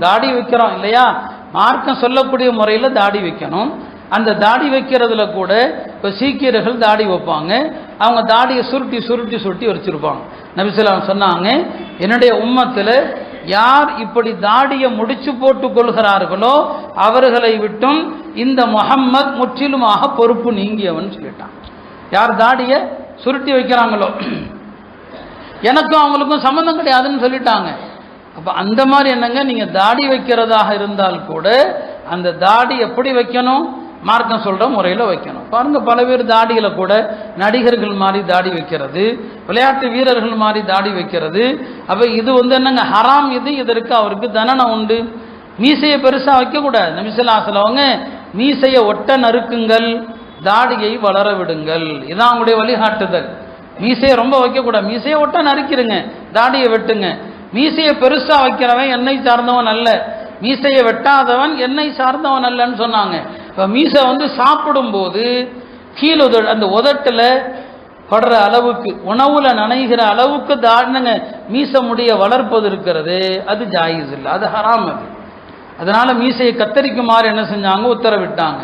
தாடி வைக்கிறோம் இல்லையா, மார்க்கம் சொல்லக்கூடிய முறையில் தாடி வைக்கணும். அந்த தாடி வைக்கிறதுல கூட இப்போ சீக்கியர்கள் தாடி வைப்பாங்க. அவங்க தாடியை சுருட்டி சுருட்டி சுருட்டி வச்சிருப்பாங்க. நபி ஸல்லல்லாஹு அலைஹி வஸல்லம் சொன்னாங்க, என்னுடைய உம்மத்தில் யார் இப்படி தாடியை முடிச்சு போட்டு கொள்கிறார்களோ அவர்களை விட்டும் இந்த முஹம்மத் முற்றிலுமாக பொறுப்பு நீங்கியவன் சொல்லிட்டான். யார் தாடியை சுருட்டி வைக்கிறாங்களோ எனக்கும் அவங்களுக்கும் சம்மந்தம் கிடையாதுன்னு சொல்லிட்டாங்க. அப்போ அந்த மாதிரி என்னங்க, நீங்கள் தாடி வைக்கிறதாக இருந்தால் கூட அந்த தாடி எப்படி வைக்கணும், மார்க்கம் சொல்கிற முறையில் வைக்கணும். பாருங்கள், பல பேர் தாடியில் கூட நடிகர்கள் மாதிரி தாடி வைக்கிறது, விளையாட்டு வீரர்கள் மாதிரி தாடி வைக்கிறது. அப்போ இது என்னங்க ஹராம். இதற்கு அவருக்கு தண்டனை உண்டு. மீசையை பெருசாக வைக்கக்கூடாது. நபி ஸல்லல்லாஹு அலைஹி வஸல்லம் மீசையை ஒட்ட நறுக்குங்கள், தாடியை வளர விடுங்கள், இதான் அவங்களுடைய வழிகாட்டுதல். மீசையை ரொம்ப வைக்கக்கூடாது, மீசையை ஒட்ட நறுக்கிடுங்க, தாடியை வெட்டுங்க. மீசையை பெருசாக வைக்கிறவன் என்னை சார்ந்தவன் அல்ல, மீசையை வெட்டாதவன் என்னை சார்ந்தவன் அல்லன்னு சொன்னாங்க. இப்போ மீசை சாப்பிடும்போது கீழே அந்த உதட்டில் படுற அளவுக்கு, உணவுல நனைகிற அளவுக்கு தாடினங்க மீசை முடிய வளர்ப்பது இருக்கிறது, அது ஜாயிஸ் இல்லை, அது ஹராம். அது அதனால மீசையை கத்தரிக்குமாறு என்ன செஞ்சாங்க, உத்தரவிட்டாங்க.